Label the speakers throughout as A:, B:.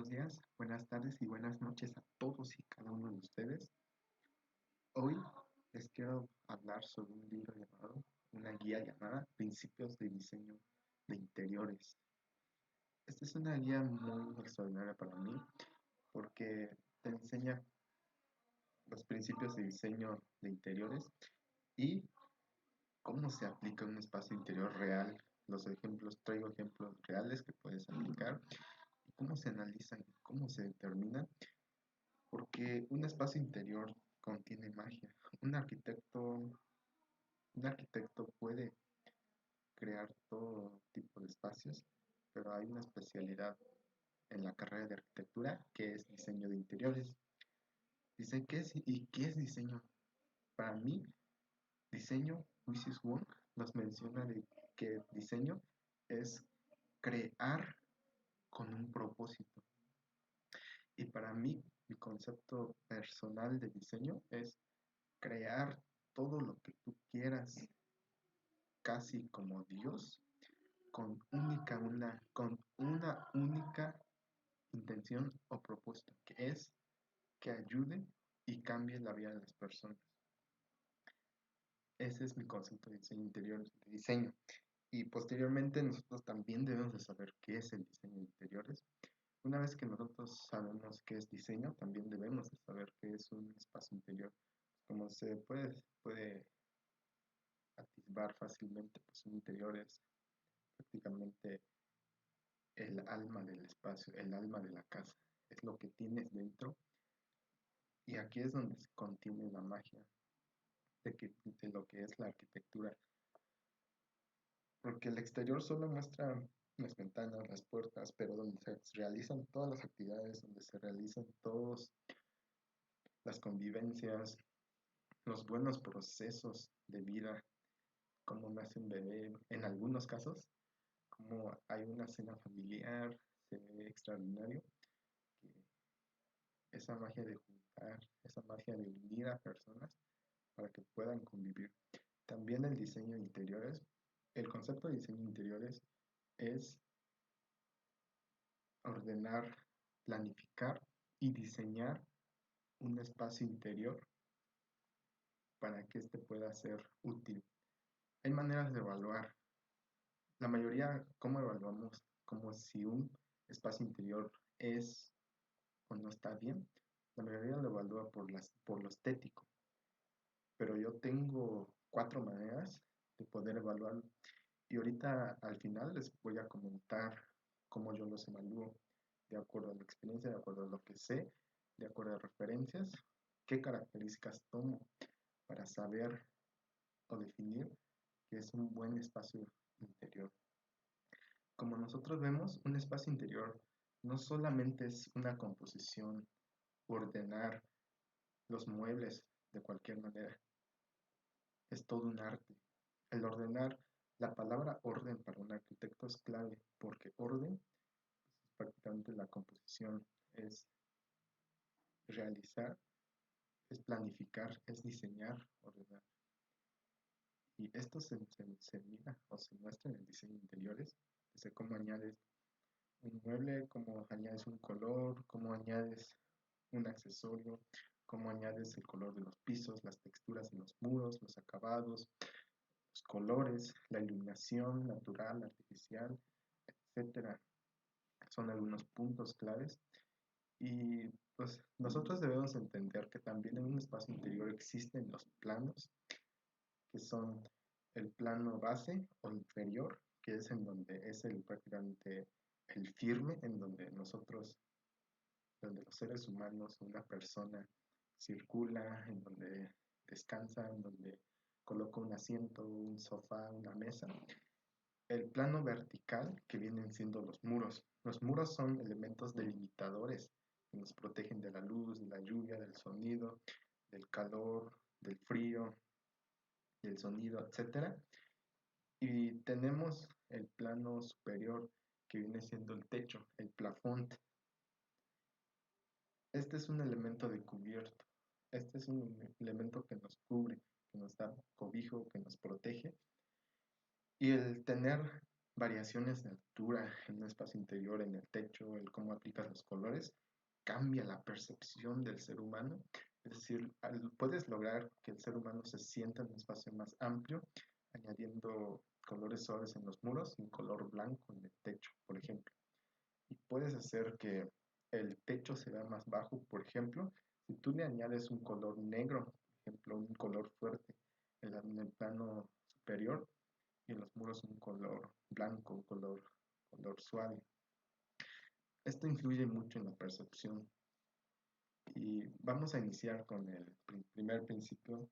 A: Buenos días, buenas tardes y buenas noches a todos y cada uno de ustedes. Hoy les quiero hablar sobre un libro llamado, una guía llamada Principios de Diseño de Interiores. Esta es una guía muy extraordinaria para mí porque te enseña los principios de diseño de interiores y cómo se aplica un espacio interior real. Traigo ejemplos reales que puedes aplicar y cómo se analizan, cómo se determinan. Porque un espacio interior contiene magia. Un arquitecto puede crear todo tipo de espacios, pero hay una especialidad en la carrera de arquitectura que es diseño de interiores. Dicen, ¿qué es diseño? Para mí, diseño, Luis Wong nos menciona de que diseño es crear con un propósito. Y para mí, mi concepto personal de diseño es crear todo lo que tú quieras, casi como Dios, con una única intención o propuesta, que es que ayude y cambie la vida de las personas. Ese es mi concepto de diseño interior, de diseño. Y posteriormente nosotros también debemos de saber qué es el diseño de interiores. Una vez que nosotros sabemos qué es diseño, también debemos de saber qué es un espacio interior. Como se puede atisbar fácilmente, pues un interior es prácticamente el alma del espacio, el alma de la casa, es lo que tienes dentro y aquí es donde se contiene la magia de lo que es la arquitectura, porque el exterior solo muestra las ventanas, las puertas, pero donde se realizan todas las actividades, donde se realizan todas las convivencias, los buenos procesos de vida, cómo nace un bebé, en algunos casos, como hay una cena familiar, se ve extraordinario, que esa magia de juntar, esa magia de unir a personas para que puedan convivir. También el diseño de interiores, el concepto de diseño de interiores es ordenar, planificar y diseñar un espacio interior para que éste pueda ser útil. Hay maneras de evaluar. La mayoría, ¿cómo evaluamos? Como si un espacio interior es o no está bien. La mayoría lo evalúa por lo estético, pero yo tengo 4 maneras de poder evaluarlo. Y ahorita al final les voy a comentar cómo yo los evalúo de acuerdo a la experiencia, de acuerdo a lo que sé, de acuerdo a referencias, qué características tomo para saber o definir qué es un buen espacio interior. Como nosotros vemos, un espacio interior no solamente es una composición, ordenar los muebles de cualquier manera, es todo un arte. El ordenar, la palabra orden para un arquitecto es clave, porque orden es prácticamente la composición, es realizar, es planificar, es diseñar, ordenar. Y esto se mira o se muestra en el diseño de interiores, desde cómo añades un mueble, cómo añades un color, cómo añades un accesorio, cómo añades el color de los pisos, las texturas en los muros, los acabados, los colores, la iluminación natural, artificial, etcétera. Son algunos puntos claves. Y pues nosotros debemos entender que también en un espacio interior existen los planos, que son el plano base o inferior, que es en donde es prácticamente el firme, en donde donde los seres humanos, una persona circula, en donde descansa, en donde coloca un asiento, un sofá, una mesa. El plano vertical, que vienen siendo los muros. Los muros son elementos delimitadores que nos protegen de la luz, de la lluvia, del sonido, del calor, del frío, del sonido, etcétera. Y tenemos el plano superior, que viene siendo el techo, el plafond. Este es un elemento de cubierto. Este es un elemento que nos cubre, que nos da cobijo, que nos protege. Y el tener variaciones de altura en un espacio interior, en el techo, el cómo aplicas los colores, cambia la percepción del ser humano. Es decir, puedes lograr que el ser humano se sienta en un espacio más amplio, añadiendo colores suaves en los muros y un color blanco en el techo, por ejemplo. Y puedes hacer que el techo se vea más bajo, por ejemplo, si tú le añades un color negro, por ejemplo, un color fuerte en el plano superior y en los muros un color blanco, color suave. Esto influye mucho en la percepción y vamos a iniciar con el primer principio,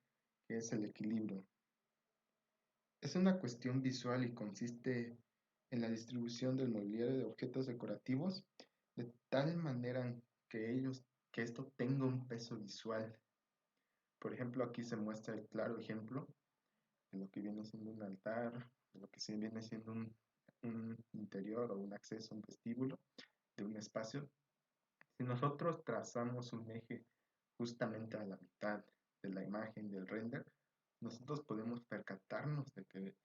A: que es el equilibrio. Es una cuestión visual y consiste en la distribución del mobiliario de objetos decorativos de tal manera que esto tenga un peso visual. Por ejemplo, aquí se muestra el claro ejemplo de lo que viene siendo un altar, de lo que se viene siendo un interior o un acceso, un vestíbulo de un espacio. Si nosotros trazamos un eje justamente a la mitad de la imagen del render, nosotros podemos percatarnos de que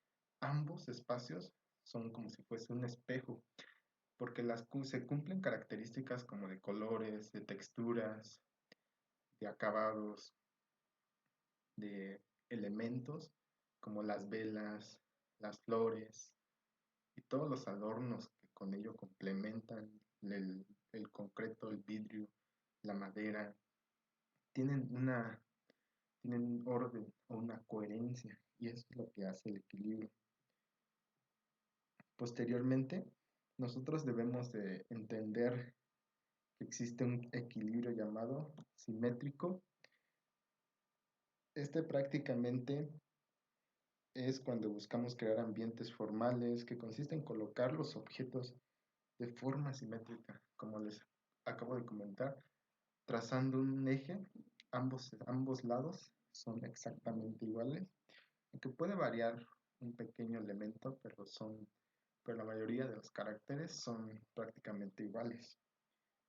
A: ambos espacios son como si fuese un espejo, porque se cumplen características como de colores, de texturas, de acabados, de elementos como las velas, las flores y todos los adornos que con ello complementan el concreto, el vidrio, la madera, tienen tienen un orden o una coherencia y eso es lo que hace el equilibrio. Posteriormente, nosotros debemos de entender que existe un equilibrio llamado simétrico. Este prácticamente es cuando buscamos crear ambientes formales que consiste en colocar los objetos de forma simétrica, como les acabo de comentar, trazando un eje, ambos lados son exactamente iguales, aunque puede variar un pequeño elemento, pero la mayoría de los caracteres son prácticamente iguales.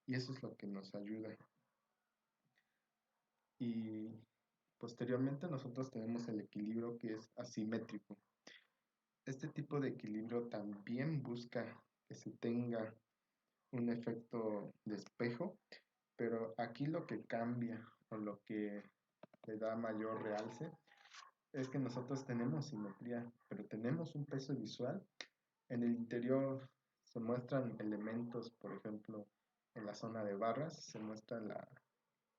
A: Y eso es lo que nos ayuda. Y posteriormente nosotros tenemos el equilibrio que es asimétrico. Este tipo de equilibrio también busca que se tenga un efecto de espejo, pero aquí lo que cambia o lo que le da mayor realce es que nosotros tenemos simetría, pero tenemos un peso visual. En el interior se muestran elementos, por ejemplo, en la zona de barras se muestra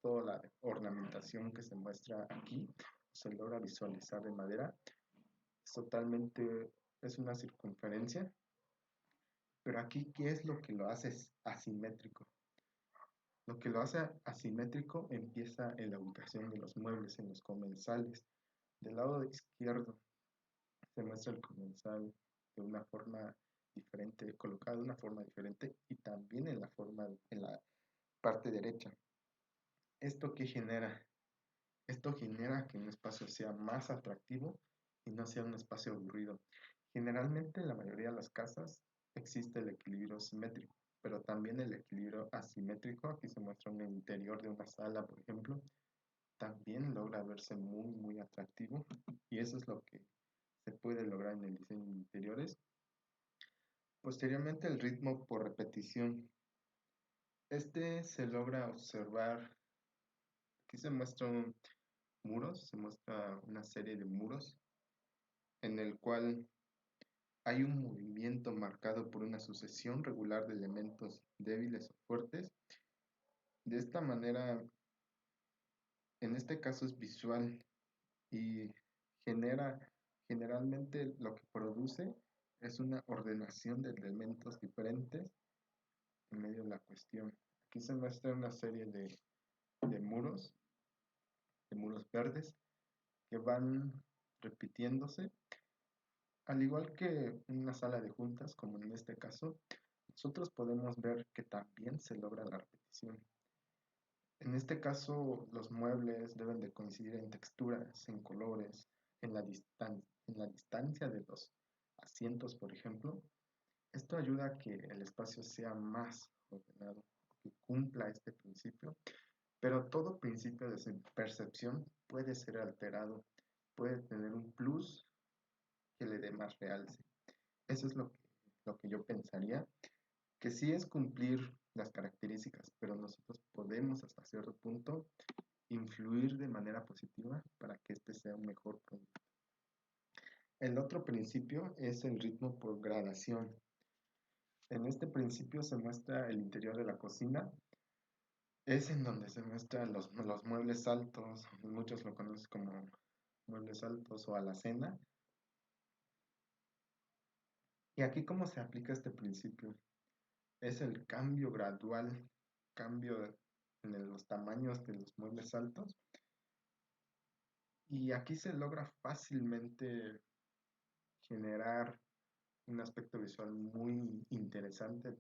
A: toda la ornamentación que se muestra aquí, se logra visualizar de madera. Es totalmente, es una circunferencia, pero aquí, ¿qué es lo que lo hace asimétrico? Lo que lo hace asimétrico empieza en la ubicación de los muebles, en los comensales. Del lado izquierdo se muestra el comensal de una forma diferente, colocado de una forma diferente y también en la parte derecha. ¿Esto qué genera? Esto genera que un espacio sea más atractivo y no sea un espacio aburrido. Generalmente en la mayoría de las casas existe el equilibrio simétrico, pero también el equilibrio asimétrico. Aquí se muestra en el interior de una sala, por ejemplo, también logra verse muy atractivo y eso es lo que se puede lograr en el diseño de interiores. Posteriormente el ritmo por repetición. Este se logra observar, aquí se muestran muros, se muestra una serie de muros en el cual hay un movimiento marcado por una sucesión regular de elementos débiles o fuertes. De esta manera, en este caso es visual y genera, generalmente lo que produce es una ordenación de elementos diferentes en medio de la cuestión. Aquí se muestra una serie de muros, de muros verdes, que van repitiéndose, al igual que una sala de juntas, como en este caso, nosotros podemos ver que también se logra la repetición. En este caso, los muebles deben de coincidir en texturas, en colores, en la distancia de los asientos, por ejemplo. Esto ayuda a que el espacio sea más ordenado, que cumpla este principio, pero todo principio de percepción puede ser alterado, puede tener un plus que le dé más realce. Eso es lo que yo pensaría que sí es cumplir las características, pero nosotros podemos hasta cierto punto influir de manera positiva para que este sea un mejor producto. El otro principio es el ritmo por gradación. En este principio se muestra el interior de la cocina, es en donde se muestran los muebles altos, muchos lo conocen como muebles altos o alacena. Y aquí cómo se aplica este principio, es el cambio gradual, cambio en los tamaños de los muebles altos. Y aquí se logra fácilmente generar un aspecto visual muy interesante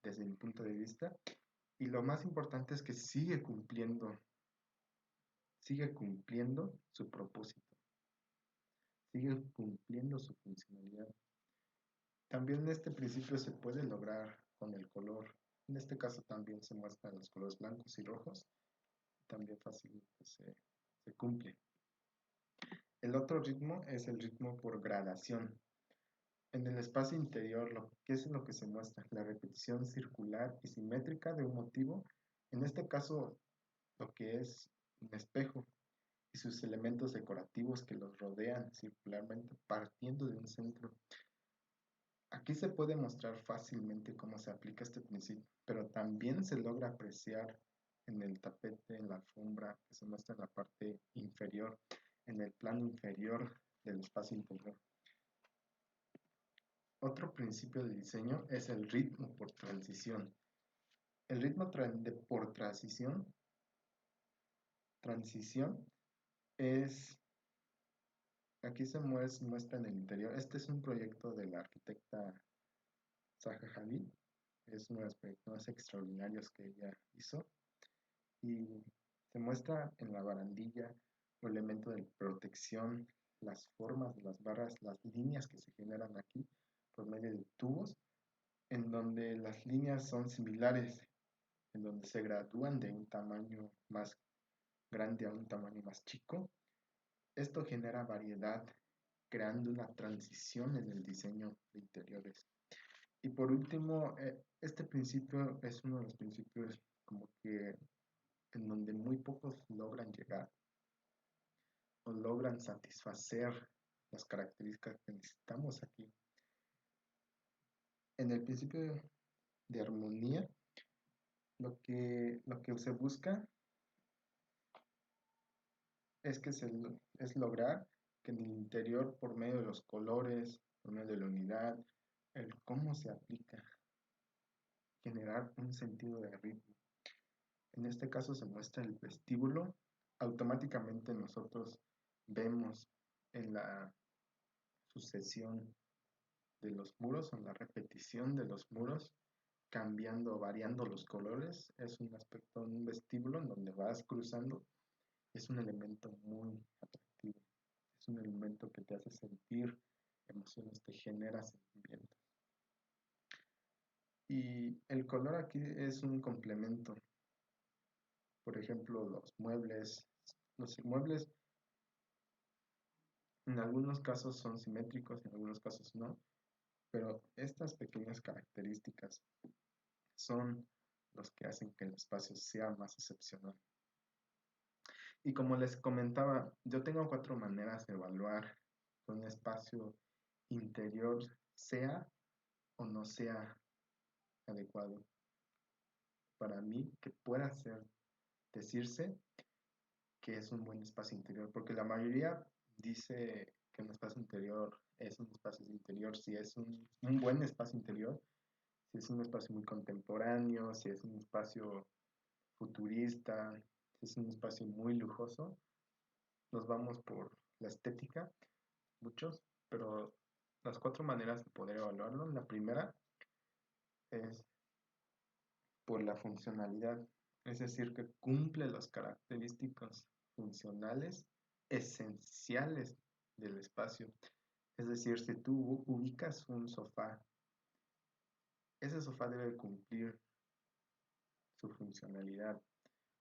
A: desde mi punto de vista. Y lo más importante es que sigue cumpliendo su propósito, sigue cumpliendo su funcionalidad. También este principio se puede lograr con el color. En este caso también se muestran los colores blancos y rojos. También fácilmente se cumple. El otro ritmo es el ritmo por gradación. En el espacio interior, ¿qué es lo que se muestra? La repetición circular y simétrica de un motivo. En este caso, lo que es un espejo y sus elementos decorativos que los rodean circularmente partiendo de un centro. Aquí se puede mostrar fácilmente cómo se aplica este principio, pero también se logra apreciar en el tapete, en la alfombra, que se muestra en la parte inferior, en el plano inferior del espacio interior. Otro principio de diseño es el ritmo por transición. El ritmo por transición es, aquí se muestra en el interior. Este es un proyecto de la arquitecta Zaha Hadid. Es uno de los proyectos más extraordinarios que ella hizo. Y se muestra en la barandilla un elemento de protección, las formas de las barras, las líneas que se generan aquí por medio de tubos, en donde las líneas son similares, en donde se gradúan de un tamaño más grande a un tamaño más chico. Esto genera variedad, creando una transición en el diseño de interiores. Y por último, este principio es uno de los principios como que en donde muy pocos logran llegar o logran satisfacer las características que necesitamos aquí. En el principio de armonía, lo que se busca es que es lograr que en el interior, por medio de los colores, por medio de la unidad, el cómo se aplica, generar un sentido de ritmo. En este caso se muestra el vestíbulo. Automáticamente nosotros vemos en la sucesión de los muros, en la repetición de los muros, cambiando, variando los colores. Es un aspecto, un vestíbulo en donde vas cruzando. Es un elemento muy atractivo. Es un elemento que te hace sentir emociones, te genera sentimientos. Y el color aquí es un complemento. Por ejemplo, los muebles en algunos casos son simétricos, en algunos casos no, pero estas pequeñas características son los que hacen que el espacio sea más excepcional. Y como les comentaba, yo tengo 4 maneras de evaluar que un espacio interior sea o no sea adecuado para mí, que pueda decirse que es un buen espacio interior, porque la mayoría dice que un espacio interior es un espacio interior si es un buen espacio interior, si es un espacio muy contemporáneo, si es un espacio futurista, si es un espacio muy lujoso. Nos vamos por la estética, muchos, pero las 4 maneras de poder evaluarlo. La primera es por la funcionalidad, es decir, que cumple las características funcionales esenciales del espacio. Es decir, si tú ubicas un sofá, ese sofá debe cumplir su funcionalidad,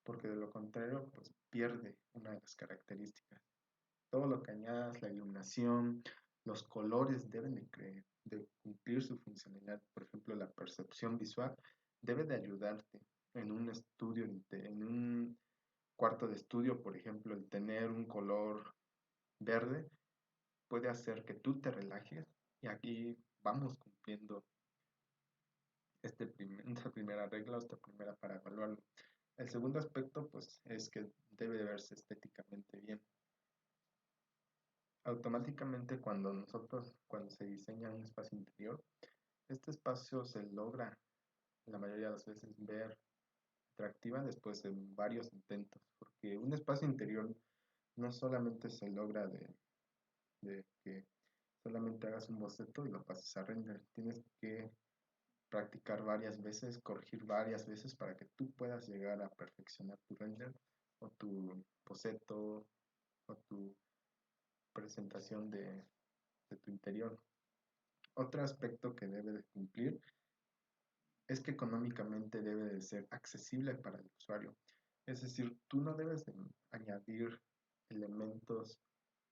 A: porque de lo contrario, pues pierde una de las características. Todo lo que añadas, la iluminación, los colores deben de de cumplir su funcionalidad, por ejemplo, la percepción visual, debe de ayudarte en un estudio, en un cuarto de estudio, por ejemplo, el tener un color verde puede hacer que tú te relajes y aquí vamos cumpliendo esta primera regla, esta primera para evaluarlo. El segundo aspecto, pues, es que debe de verse estéticamente bien. Automáticamente cuando se diseña un espacio interior, este espacio se logra la mayoría de las veces ver atractiva después de varios intentos, porque un espacio interior no solamente se logra de que solamente hagas un boceto y lo pases a render, tienes que practicar varias veces, corregir varias veces para que tú puedas llegar a perfeccionar tu render o tu boceto o tu presentación de tu interior. Otro aspecto que debe de cumplir es que económicamente debe de ser accesible para el usuario. Es decir, tú no debes de añadir elementos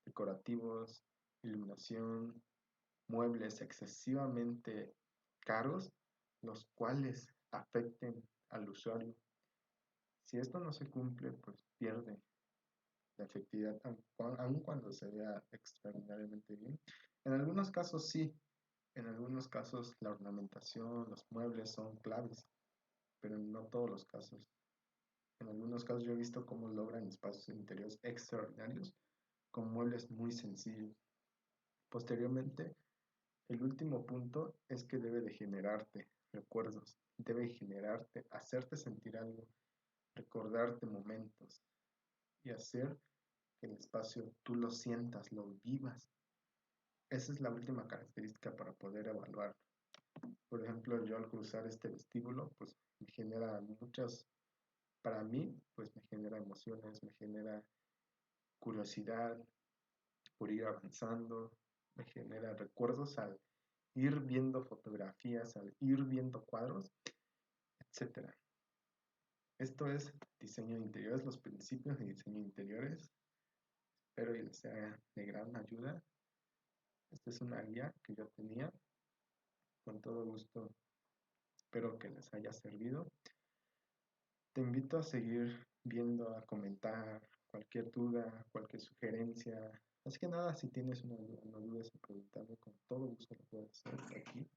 A: decorativos, iluminación, muebles excesivamente caros, los cuales afecten al usuario. Si esto no se cumple, pues pierde la efectividad, aun cuando se vea extraordinariamente bien. En algunos casos sí, en algunos casos la ornamentación, los muebles son claves, pero en no todos los casos. En algunos casos yo he visto cómo logran espacios interiores extraordinarios con muebles muy sencillos. Posteriormente, el último punto es que debe de generarte recuerdos, debe generarte, hacerte sentir algo, recordarte momentos y hacer que el espacio tú lo sientas, lo vivas. Esa es la última característica para poder evaluar. Por ejemplo, yo al cruzar este vestíbulo, pues me genera muchas, para mí, pues me genera emociones, me genera curiosidad por ir avanzando, me genera recuerdos al ir viendo fotografías, al ir viendo cuadros, etcétera. Esto es diseño de interiores, los principios de diseño de interiores. Espero que les sea de gran ayuda. Esta es una guía que yo tenía. Con todo gusto, espero que les haya servido. Te invito a seguir viendo, a comentar cualquier duda, cualquier sugerencia. Así que nada, si tienes una duda, no dudes en preguntarme. Con todo gusto lo puedes hacer aquí.